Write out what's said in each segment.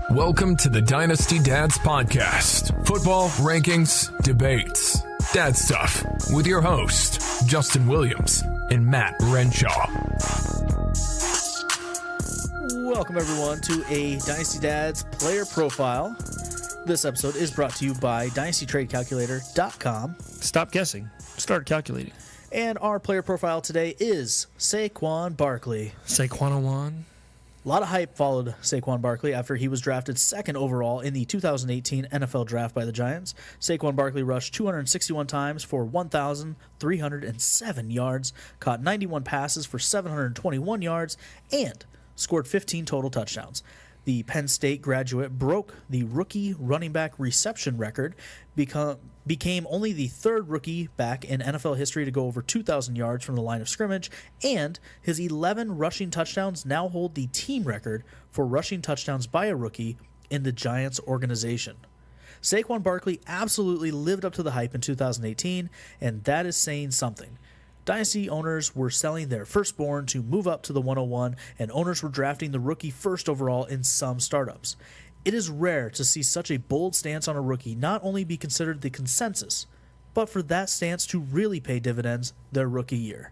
Welcome to the Dynasty Dads Podcast. Football, rankings, debates, dad stuff with your host, Justin Williams and Matt Renshaw. Welcome, everyone, to a Dynasty Dads player profile. This episode is brought to you by DynastyTradeCalculator.com. Stop guessing. Start calculating. And our player profile today is Saquon Barkley. Saquon. A lot of hype followed Saquon Barkley after he was drafted second overall in the 2018 NFL Draft by the Giants. Saquon Barkley rushed 261 times for 1,307 yards, caught 91 passes for 721 yards, and scored 15 total touchdowns. The Penn State graduate broke the rookie running back reception record, became only the third rookie back in NFL history to go over 2,000 yards from the line of scrimmage, and his 11 rushing touchdowns now hold the team record for rushing touchdowns by a rookie in the Giants organization. Saquon Barkley absolutely lived up to the hype in 2018, and that is saying something. Dynasty owners were selling their firstborn to move up to the 101, and owners were drafting the rookie first overall in some startups. It is rare to see such a bold stance on a rookie not only be considered the consensus, but for that stance to really pay dividends their rookie year.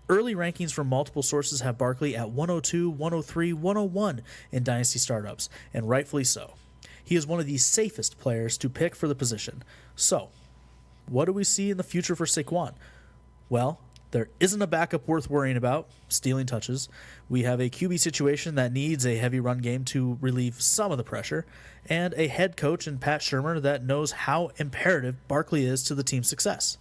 Early rankings from multiple sources have Barkley at 102, 103, 101 in Dynasty startups, and rightfully so. He is one of the safest players to pick for the position. So, what do we see in the future for Saquon? Well, there isn't a backup worth worrying about, stealing touches. We have a QB situation that needs a heavy run game to relieve some of the pressure, and a head coach in Pat Shurmur that knows how imperative Barkley is to the team's success.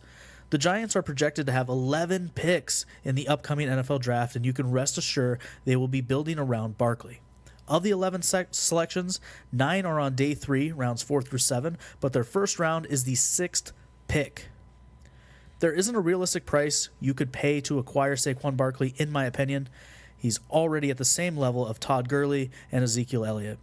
The Giants are projected to have 11 picks in the upcoming NFL draft, and you can rest assured they will be building around Barkley. Of the 11 selections, 9 are on day 3, rounds 4 through 7, but their first round is the 6th pick. There isn't a realistic price you could pay to acquire Saquon Barkley, in my opinion. He's already at the same level of Todd Gurley and Ezekiel Elliott.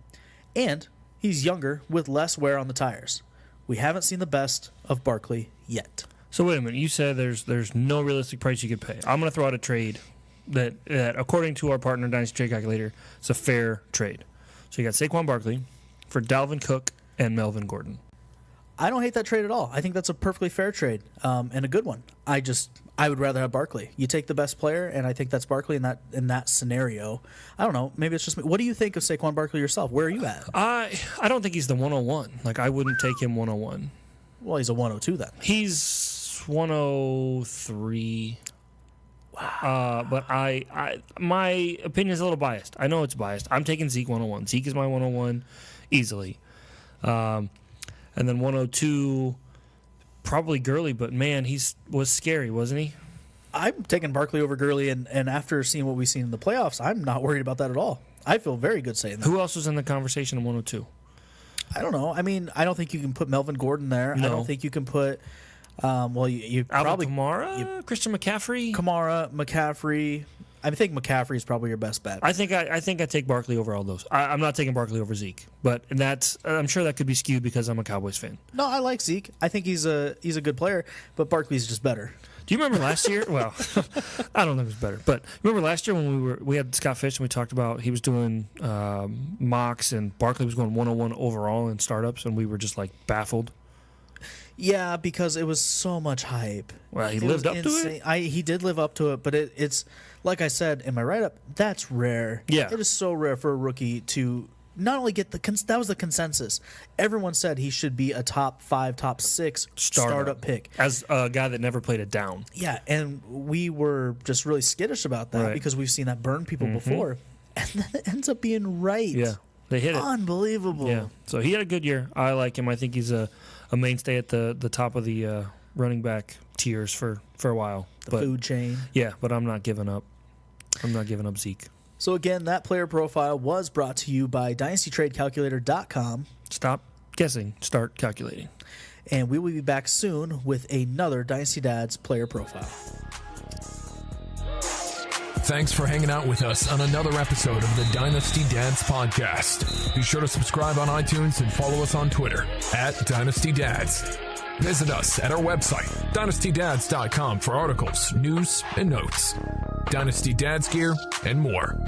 And he's younger with less wear on the tires. We haven't seen the best of Barkley yet. So wait a minute. You said there's no realistic price you could pay. I'm going to throw out a trade that according to our partner, Dynasty Trade Calculator, it's a fair trade. So you got Saquon Barkley for Dalvin Cook and Melvin Gordon. I don't hate that trade at all. I think that's a perfectly fair trade and a good one. I would rather have Barkley. You take the best player, and I think that's Barkley in that scenario. I don't know. Maybe it's just me. What do you think of Saquon Barkley yourself? Where are you at? I don't think he's the 101. Like, I wouldn't take him 101. Well, he's a 102 then. He's 103. Wow. But my opinion is a little biased. I know it's biased. I'm taking Zeke 101. Zeke is my 101 easily. And then 102, probably Gurley, but man, was scary, wasn't he? I'm taking Barkley over Gurley, and after seeing what we've seen in the playoffs, I'm not worried about that at all. I feel very good saying that. Who else was in the conversation in 102? I don't know. I mean, I don't think you can put Melvin Gordon there. No. I don't think you can put, you probably Kamara, Christian McCaffrey, McCaffrey. I think McCaffrey is probably your best bet. I think I take Barkley over all those. I'm not taking Barkley over Zeke, but I'm sure that could be skewed because I'm a Cowboys fan. No, I like Zeke. I think he's a good player, but Barkley's just better. Do you remember last year? Well, I don't think it was better, but remember last year when we had Scott Fish and we talked about he was doing mocks and Barkley was going 101 overall in startups, and we were just like baffled. Yeah, because it was so much hype. Well, he lived up to it. He did live up to it, but it's like I said in my write-up, that's rare. Yeah. It is so rare for a rookie to not only get that was the consensus. Everyone said he should be a top 5, top 6 startup pick. As a guy that never played it down. Yeah, and we were just really skittish about that because we've seen that burn people before. And then it ends up being right. Yeah, they hit it. Unbelievable. Yeah, so he had a good year. I like him. I think he's a mainstay at the top of the running back tiers for a while. The food chain. Yeah, but I'm not giving up. I'm not giving up Zeke. So again, that player profile was brought to you by DynastyTradeCalculator.com. Stop guessing. Start calculating. And we will be back soon with another Dynasty Dads player profile. Thanks for hanging out with us on another episode of the Dynasty Dads Podcast. Be sure to subscribe on iTunes and follow us on Twitter @DynastyDads. Visit us at our website, dynastydads.com, for articles, news, and notes, Dynasty Dads gear, and more.